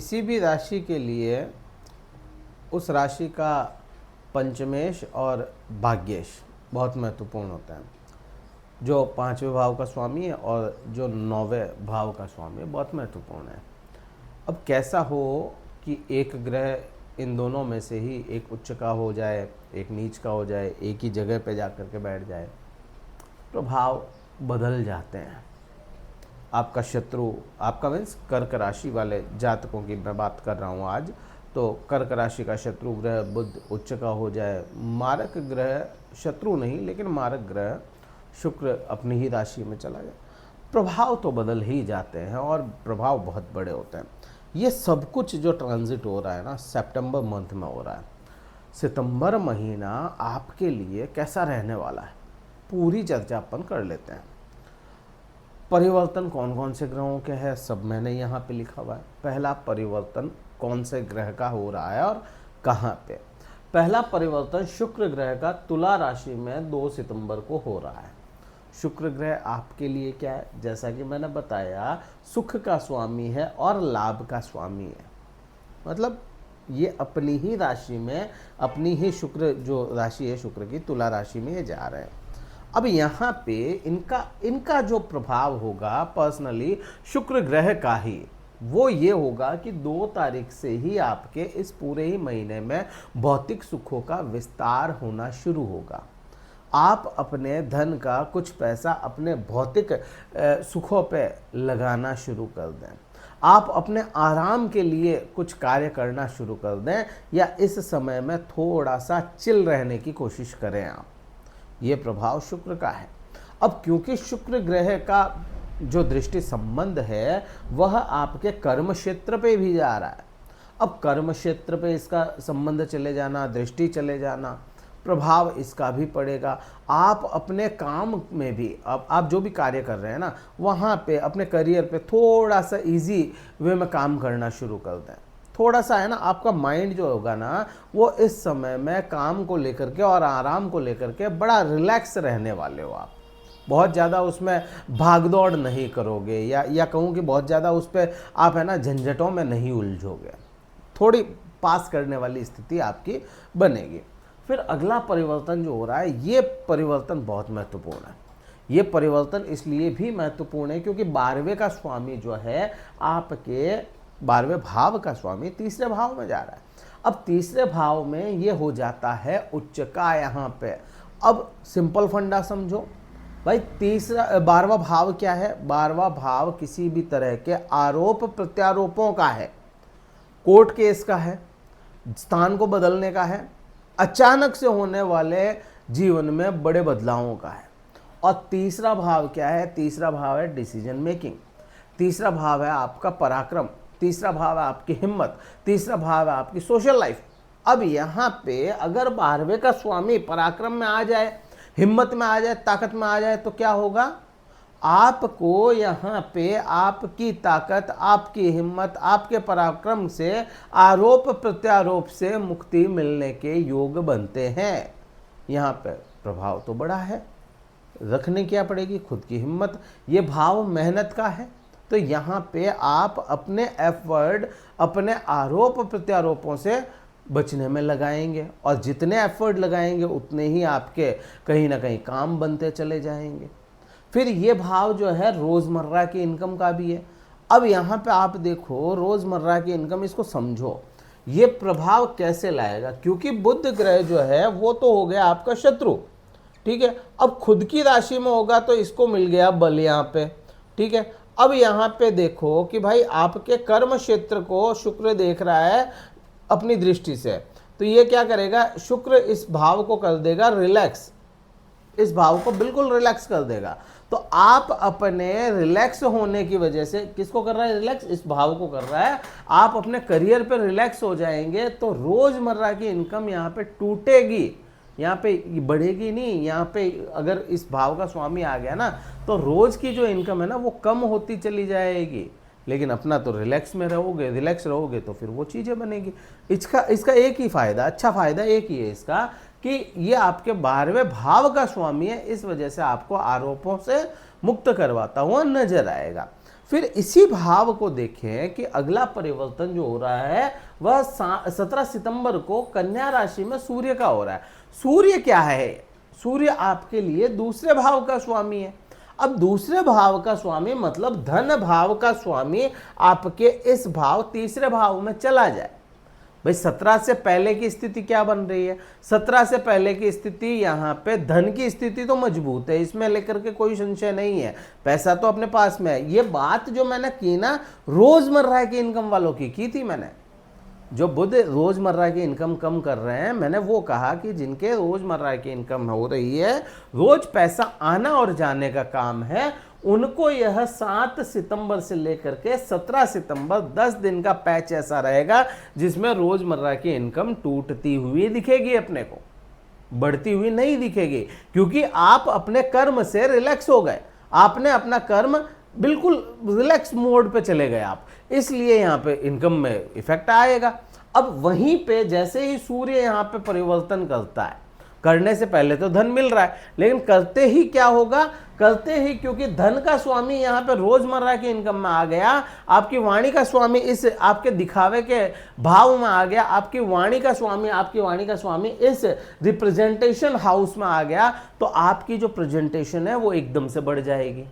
किसी भी राशि के लिए उस राशि का पंचमेश और भाग्येश बहुत महत्वपूर्ण होता है। जो पांचवें भाव का स्वामी है और जो नौवें भाव का स्वामी है, बहुत महत्वपूर्ण है। अब कैसा हो कि एक ग्रह इन दोनों में से ही एक उच्च का हो जाए, एक नीच का हो जाए, एक ही जगह पे जा कर के बैठ जाए, प्रभाव बदल जाते हैं। आपका शत्रु, आपका मीन्स कर्क राशि वाले जातकों की मैं बात कर रहा हूँ आज, तो कर्क राशि का शत्रु ग्रह बुध उच्च का हो जाए, मारक ग्रह, शत्रु नहीं लेकिन मारक ग्रह शुक्र अपनी ही राशि में चला जाए, प्रभाव तो बदल ही जाते हैं और प्रभाव बहुत बड़े होते हैं। ये सब कुछ जो ट्रांजिट हो रहा है ना, सितंबर मंथ में हो रहा है। सितंबर महीना आपके लिए कैसा रहने वाला है, पूरी चर्चा अपन कर लेते हैं। परिवर्तन कौन कौन से ग्रहों के हैं, सब मैंने यहाँ पे लिखा हुआ है। पहला परिवर्तन कौन से ग्रह का हो रहा है और कहाँ पे। पहला परिवर्तन शुक्र ग्रह का तुला राशि में 2 सितंबर को हो रहा है। शुक्र ग्रह आपके लिए क्या है, जैसा कि मैंने बताया, सुख का स्वामी है और लाभ का स्वामी है। मतलब ये अपनी ही राशि में, अपनी ही शुक्र जो राशि है शुक्र की, तुला राशि में ये जा रहे हैं। अब यहाँ पे इनका जो प्रभाव होगा पर्सनली शुक्र ग्रह का ही, वो ये होगा कि 2 तारीख से ही आपके इस पूरे ही महीने में भौतिक सुखों का विस्तार होना शुरू होगा। आप अपने धन का कुछ पैसा अपने भौतिक सुखों पे लगाना शुरू कर दें। आप अपने आराम के लिए कुछ कार्य करना शुरू कर दें, या इस समय में थोड़ा सा चिल रहने की कोशिश करें आप। ये प्रभाव शुक्र का है। अब क्योंकि शुक्र ग्रह का जो दृष्टि संबंध है वह आपके कर्म क्षेत्र पे भी जा रहा है। अब कर्म क्षेत्र पे इसका संबंध चले जाना, दृष्टि चले जाना, प्रभाव इसका भी पड़ेगा। आप अपने काम में भी, अब आप जो भी कार्य कर रहे हैं ना, वहाँ पे अपने करियर पे थोड़ा सा इजी वे में काम करना शुरू कर दें। थोड़ा सा है ना, आपका माइंड जो होगा ना, वो इस समय में काम को लेकर के और आराम को लेकर के बड़ा रिलैक्स रहने वाले हो। आप बहुत ज़्यादा उसमें भागदौड़ नहीं करोगे, या कहूँ कि बहुत ज़्यादा उस पर आप है ना झंझटों में नहीं उलझोगे। थोड़ी पास करने वाली स्थिति आपकी बनेगी। फिर अगला परिवर्तन जो हो रहा है, ये परिवर्तन बहुत महत्वपूर्ण है। ये परिवर्तन इसलिए भी महत्वपूर्ण है क्योंकि 12वें का स्वामी जो है आपके 12वें भाव का स्वामी तीसरे भाव में जा रहा है। अब तीसरे भाव में ये हो जाता है उच्च का यहाँ पे। अब सिंपल फंडा समझो भाई, 12वां भाव क्या है? 12वां भाव किसी भी तरह के आरोप प्रत्यारोपों का है, कोर्ट केस का है, स्थान को बदलने का है, अचानक से होने वाले जीवन में बड़े बदलावों का है। और तीसरा भाव क्या है? तीसरा भाव है डिसीजन मेकिंग, तीसरा भाव है आपका पराक्रम, तीसरा भाव है आपकी हिम्मत, तीसरा भाव है आपकी सोशल लाइफ। अब यहाँ पे अगर 12वें का स्वामी पराक्रम में आ जाए, हिम्मत में आ जाए, ताकत में आ जाए, तो क्या होगा? आपको यहाँ पे आपकी ताकत, आपकी हिम्मत, आपके पराक्रम से, आरोप प्रत्यारोप से मुक्ति मिलने के योग बनते हैं। यहाँ पे प्रभाव तो बड़ा है, रखने क्या पड़ेगी? खुद की हिम्मत। ये भाव मेहनत का है, तो यहाँ पे आप अपने एफर्ट, अपने आरोप प्रत्यारोपों से बचने में लगाएंगे, और जितने एफर्ट लगाएंगे उतने ही आपके कहीं ना कहीं काम बनते चले जाएंगे। फिर ये भाव जो है रोज़मर्रा की इनकम का भी है। अब यहाँ पे आप देखो, रोज़मर्रा की इनकम, इसको समझो ये प्रभाव कैसे लाएगा, क्योंकि बुध ग्रह जो है वो तो हो गया आपका शत्रु, ठीक है। अब खुद की राशि में होगा तो इसको मिल गया बल यहाँ पे, ठीक है। अब यहाँ पे देखो कि भाई आपके कर्म क्षेत्र को शुक्र देख रहा है अपनी दृष्टि से, तो ये क्या करेगा? शुक्र इस भाव को कर देगा रिलैक्स, इस भाव को बिल्कुल रिलैक्स कर देगा। तो आप अपने रिलैक्स होने की वजह से, किसको कर रहा है रिलैक्स? इस भाव को कर रहा है। आप अपने करियर पे रिलैक्स हो जाएंगे तो रोजमर्रा की इनकम यहाँ पे टूटेगी, यहाँ पे बढ़ेगी नहीं। यहाँ पे अगर इस भाव का स्वामी आ गया ना, तो रोज की जो इनकम है ना वो कम होती चली जाएगी, लेकिन अपना तो रिलैक्स में रहोगे, रिलैक्स रहोगे तो फिर वो चीज़ें बनेगी। इसका एक ही फायदा, अच्छा फायदा एक ही है इसका, कि ये आपके 12वें भाव का स्वामी है, इस वजह से आपको आरोपों से मुक्त करवाता हुआ नजर आएगा। फिर इसी भाव को देखें कि अगला परिवर्तन जो हो रहा है वह 17 सितंबर को कन्या राशि में सूर्य का हो रहा है। सूर्य क्या है? सूर्य आपके लिए दूसरे भाव का स्वामी है। अब दूसरे भाव का स्वामी मतलब धन भाव का स्वामी आपके इस भाव तीसरे भाव में चला जाए। भाई 17 से पहले की स्थिति क्या बन रही है? 17 से पहले की स्थिति यहाँ पे धन की स्थिति तो मजबूत है, इसमें लेकर के कोई संशय नहीं है, पैसा तो अपने पास में है। ये बात जो मैंने की ना रोजमर्रा की इनकम वालों की थी मैंने, जो बुध रोजमर्रा की इनकम कम कर रहे हैं, मैंने वो कहा कि जिनके रोजमर्रा की इनकम हो रही है, रोज पैसा आना और जाने का काम है, उनको यह 7 सितंबर से लेकर के 17 सितंबर 10 दिन का पैच ऐसा रहेगा जिसमें रोजमर्रा की इनकम टूटती हुई दिखेगी, अपने को बढ़ती हुई नहीं दिखेगी, क्योंकि आप अपने कर्म से रिलैक्स हो गए, आपने अपना कर्म बिल्कुल रिलैक्स मोड पे चले गए आप, इसलिए यहाँ पे इनकम में इफेक्ट आएगा। अब वहीं पे जैसे ही सूर्य यहाँ पे परिवर्तन करता है, करने से पहले तो धन मिल रहा है, लेकिन करते ही क्या होगा? करते ही क्योंकि धन का स्वामी यहाँ पे रोजमर्रा की इनकम में आ गया, आपकी वाणी का स्वामी इस आपके दिखावे के भाव में आ गया, आपकी वाणी का स्वामी इस रिप्रेजेंटेशन हाउस में आ गया, तो आपकी जो प्रेजेंटेशन है वो एकदम से बढ़ जाएगी।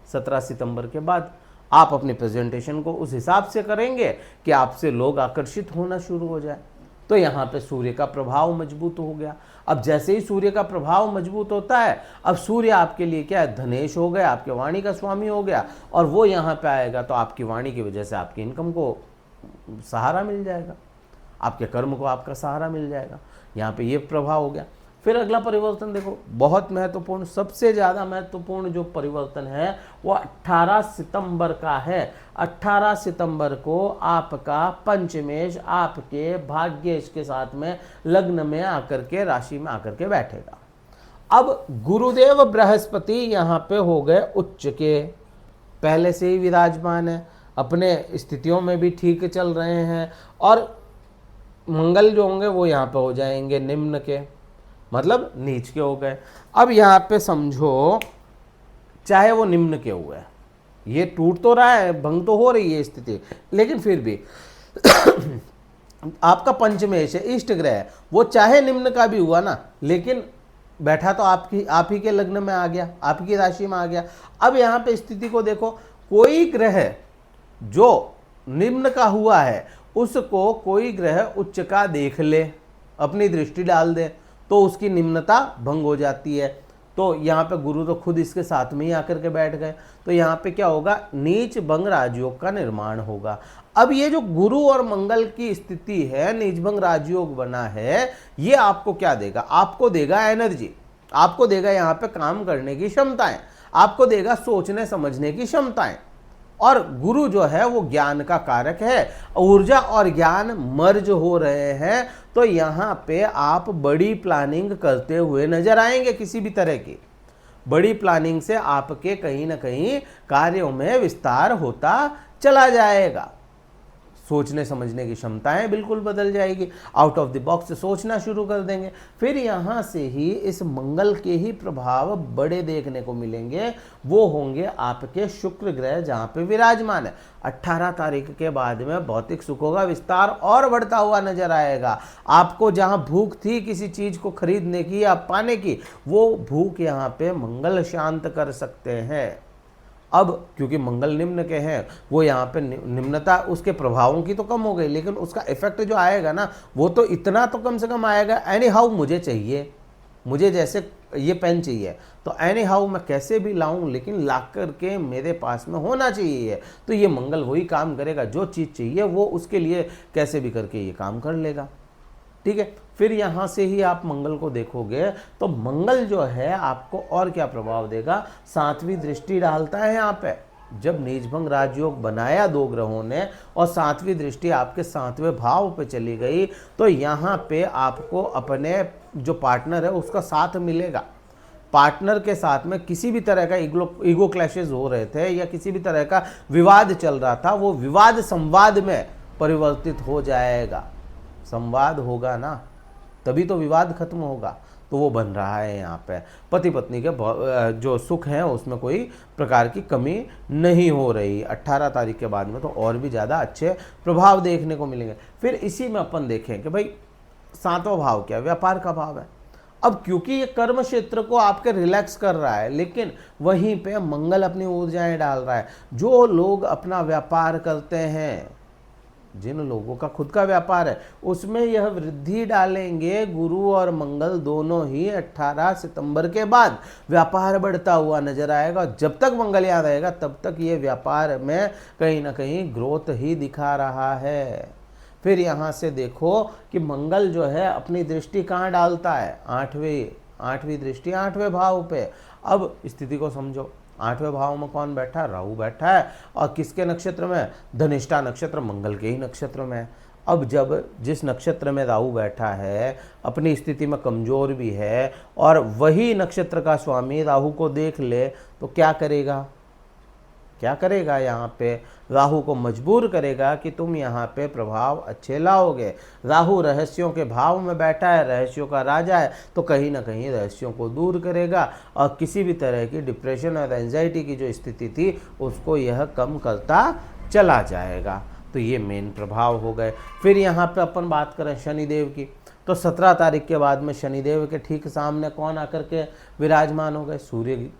17 सितंबर के बाद आप अपनी प्रेजेंटेशन को उस हिसाब से करेंगे कि आपसे लोग आकर्षित होना शुरू हो जाए। तो यहाँ पे सूर्य का प्रभाव मजबूत हो गया। अब जैसे ही सूर्य का प्रभाव मजबूत होता है, अब सूर्य आपके लिए क्या है? धनेश हो गया, आपके वाणी का स्वामी हो गया, और वो यहाँ पे आएगा तो आपकी वाणी की वजह से आपकी इनकम को सहारा मिल जाएगा, आपके कर्म को आपका सहारा मिल जाएगा। यहाँ पे ये प्रभाव हो गया। फिर अगला परिवर्तन देखो, बहुत महत्वपूर्ण, सबसे ज़्यादा महत्वपूर्ण जो परिवर्तन है वो 18 सितंबर का है। 18 सितंबर को आपका पंचमेश आपके भाग्येश के साथ में लग्न में आकर के राशि में आकर के बैठेगा। अब गुरुदेव बृहस्पति यहाँ पे हो गए उच्च के, पहले से ही विराजमान है, अपने स्थितियों में भी ठीक चल रहे हैं, और मंगल जो होंगे वो यहाँ पे हो जाएंगे निम्न के, मतलब नीच के हो गए। अब यहाँ पे समझो चाहे वो निम्न के हुए, ये टूट तो रहा है, भंग तो हो रही है स्थिति, लेकिन फिर भी आपका पंचमेश है, इष्ट ग्रह है, वो चाहे निम्न का भी हुआ ना, लेकिन बैठा तो आप ही के लग्न में आ गया, आपकी राशि में आ गया। अब यहाँ पे स्थिति को देखो, कोई ग्रह जो निम्न का हुआ है उसको कोई ग्रह उच्च का देख ले, अपनी दृष्टि डाल दे, तो उसकी निम्नता भंग हो जाती है। तो यहाँ पे गुरु तो खुद इसके साथ में ही आकर के बैठ गए, तो यहाँ पे क्या होगा? नीच भंग राजयोग का निर्माण होगा। अब ये जो गुरु और मंगल की स्थिति है, नीच भंग राजयोग बना है, ये आपको क्या देगा? आपको देगा एनर्जी, आपको देगा यहाँ पे काम करने की क्षमताएं, आपको देगा सोचने समझने की क्षमताएं। और गुरु जो है वो ज्ञान का कारक है, ऊर्जा और ज्ञान मर्ज हो रहे हैं, तो यहाँ पे आप बड़ी प्लानिंग करते हुए नजर आएंगे। किसी भी तरह की बड़ी प्लानिंग से आपके कहीं ना कहीं कार्यों में विस्तार होता चला जाएगा, सोचने समझने की क्षमताएं बिल्कुल बदल जाएगी, आउट ऑफ द बॉक्स सोचना शुरू कर देंगे। फिर यहाँ से ही इस मंगल के ही प्रभाव बड़े देखने को मिलेंगे, वो होंगे आपके शुक्र ग्रह जहाँ पे विराजमान है। 18 तारीख के बाद में भौतिक सुखों का विस्तार और बढ़ता हुआ नजर आएगा। आपको जहाँ भूख थी किसी चीज़ को खरीदने की या पाने की, वो भूख यहाँ पे मंगल शांत कर सकते हैं। अब क्योंकि मंगल निम्न के हैं, वो यहाँ पे निम्नता उसके प्रभावों की तो कम हो गई, लेकिन उसका इफेक्ट जो आएगा ना, वो तो इतना तो कम से कम आएगा, एनी हाउ मुझे चाहिए, मुझे जैसे ये पेन चाहिए, तो एनी हाउ मैं कैसे भी लाऊं, लेकिन ला कर के मेरे पास में होना चाहिए। तो ये मंगल वही काम करेगा, जो चीज़ चाहिए वो उसके लिए कैसे भी करके ये काम कर लेगा। ठीक है, फिर यहाँ से ही आप मंगल को देखोगे तो मंगल जो है आपको और क्या प्रभाव देगा? 7वीं दृष्टि डालता है यहाँ पे। जब नीचभंग राजयोग बनाया दो ग्रहों ने और 7वीं दृष्टि आपके 7वें भाव पे चली गई, तो यहाँ पे आपको अपने जो पार्टनर है उसका साथ मिलेगा। पार्टनर के साथ में किसी भी तरह का ईगो क्लैशेस हो रहे थे या किसी भी तरह का विवाद चल रहा था, वो विवाद संवाद में परिवर्तित हो जाएगा। संवाद होगा ना, तभी तो विवाद खत्म होगा। तो वो बन रहा है यहाँ पे। पति पत्नी के जो सुख हैं उसमें कोई प्रकार की कमी नहीं हो रही। 18 तारीख के बाद में तो और भी ज़्यादा अच्छे प्रभाव देखने को मिलेंगे। फिर इसी में अपन देखें कि भाई 7वां भाव क्या, व्यापार का भाव है। अब क्योंकि ये कर्म क्षेत्र को आपके रिलैक्स कर रहा है, लेकिन वहीं पे मंगल अपनी ऊर्जाएं डाल रहा है। जो लोग अपना व्यापार करते हैं, जिन लोगों का खुद का व्यापार है, उसमें यह वृद्धि डालेंगे गुरु और मंगल दोनों ही। 18 सितंबर के बाद व्यापार बढ़ता हुआ नजर आएगा। जब तक मंगल याद आएगा तब तक ये व्यापार में कहीं ना कहीं ग्रोथ ही दिखा रहा है। फिर यहाँ से देखो कि मंगल जो है अपनी दृष्टि कहाँ डालता है, आठवीं दृष्टि 8वें भाव पे। अब स्थिति को समझो, 8वें भाव में कौन बैठा है, राहु बैठा है, और किसके नक्षत्र में, धनिष्ठा नक्षत्र, मंगल के ही नक्षत्र में। अब जब जिस नक्षत्र में राहु बैठा है, अपनी स्थिति में कमजोर भी है, और वही नक्षत्र का स्वामी राहु को देख ले, तो क्या करेगा, क्या करेगा, यहाँ पे राहु को मजबूर करेगा कि तुम यहाँ पे प्रभाव अच्छे लाओगे। राहु रहस्यों के भाव में बैठा है, रहस्यों का राजा है, तो कहीं ना कहीं रहस्यों को दूर करेगा, और किसी भी तरह की डिप्रेशन और एंजाइटी की जो स्थिति थी उसको यह कम करता चला जाएगा। तो ये मेन प्रभाव हो गए। फिर यहाँ पे अपन बात करें शनिदेव की, तो 17 तारीख के बाद में शनिदेव के ठीक सामने कौन आकर के विराजमान हो गए, सूर्य।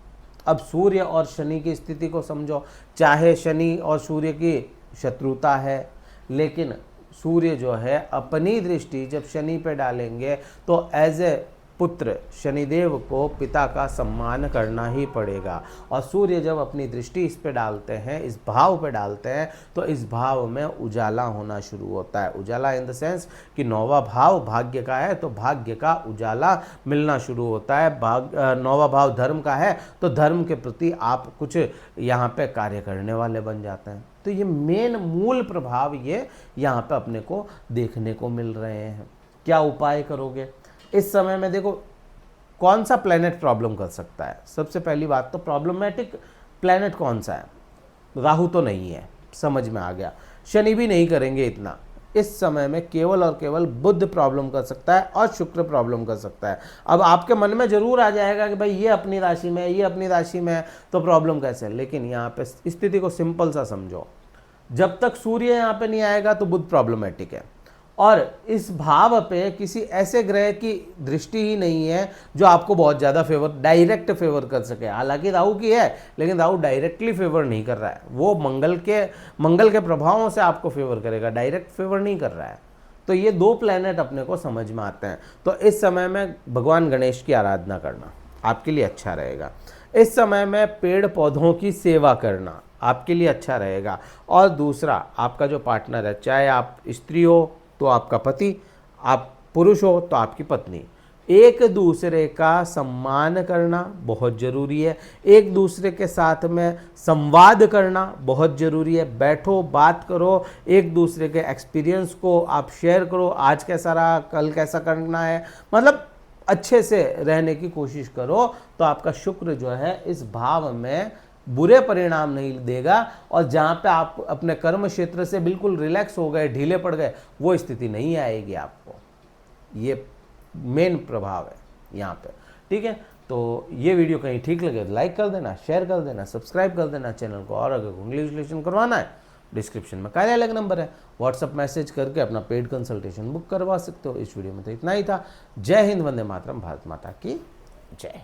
अब सूर्य और शनि की स्थिति को समझो। चाहे शनि और सूर्य की शत्रुता है, लेकिन सूर्य जो है अपनी दृष्टि जब शनि पे डालेंगे तो एज ए पुत्र शनिदेव को पिता का सम्मान करना ही पड़ेगा। और सूर्य जब अपनी दृष्टि इस पे डालते हैं, इस भाव पे डालते हैं, तो इस भाव में उजाला होना शुरू होता है। उजाला इन द सेंस कि 9वां भाव भाग्य का है, तो भाग्य का उजाला मिलना शुरू होता है। 9वां भाव धर्म का है, तो धर्म के प्रति आप कुछ यहाँ पे कार्य करने वाले बन जाते हैं। तो ये मेन मूल प्रभाव ये यहाँ पे अपने को देखने को मिल रहे हैं। क्या उपाय करोगे इस समय में? देखो कौन सा प्लैनेट प्रॉब्लम कर सकता है। सबसे पहली बात तो प्रॉब्लमेटिक प्लैनेट कौन सा है, राहु तो नहीं है, समझ में आ गया। शनि भी नहीं करेंगे इतना। इस समय में केवल और केवल बुध प्रॉब्लम कर सकता है और शुक्र प्रॉब्लम कर सकता है। अब आपके मन में जरूर आ जाएगा कि भाई ये अपनी राशि में है, ये अपनी राशि में है, तो प्रॉब्लम कैसे है। लेकिन यहाँ पे स्थिति को सिंपल सा समझो, जब तक सूर्य यहाँ पे नहीं आएगा तो बुध प्रॉब्लमेटिक है, और इस भाव पे किसी ऐसे ग्रह की दृष्टि ही नहीं है जो आपको बहुत ज़्यादा डायरेक्ट फेवर कर सके। हालांकि राहु की है, लेकिन राहु डायरेक्टली फेवर नहीं कर रहा है। वो मंगल के प्रभावों से आपको फेवर करेगा, डायरेक्ट फेवर नहीं कर रहा है। तो ये 2 प्लैनेट अपने को समझ में आते हैं। तो इस समय में भगवान गणेश की आराधना करना आपके लिए अच्छा रहेगा। इस समय में पेड़ पौधों की सेवा करना आपके लिए अच्छा रहेगा। और दूसरा, आपका जो पार्टनर है, चाहे आप स्त्री हो तो आपका पति, आप पुरुष हो तो आपकी पत्नी, एक दूसरे का सम्मान करना बहुत ज़रूरी है। एक दूसरे के साथ में संवाद करना बहुत ज़रूरी है। बैठो, बात करो, एक दूसरे के एक्सपीरियंस को आप शेयर करो। आज कैसा रहा, कल कैसा करना है, मतलब अच्छे से रहने की कोशिश करो। तो आपका शुक्र जो है इस भाव में बुरे परिणाम नहीं देगा, और जहाँ पे आप अपने कर्म क्षेत्र से बिल्कुल रिलैक्स हो गए, ढीले पड़ गए, वो स्थिति नहीं आएगी आपको। ये मेन प्रभाव है यहाँ पे, ठीक है। तो ये वीडियो कहीं ठीक लगे तो लाइक कर देना, शेयर कर देना, सब्सक्राइब कर देना चैनल को। और अगर इंग्लिश रिलेशन करवाना है, डिस्क्रिप्शन में कार्यालय नंबर है, व्हाट्सअप मैसेज करके अपना पेड कंसल्टेशन बुक करवा सकते हो। इस वीडियो में तो इतना ही था। जय हिंद, वंदे मातरम, भारत माता की जय।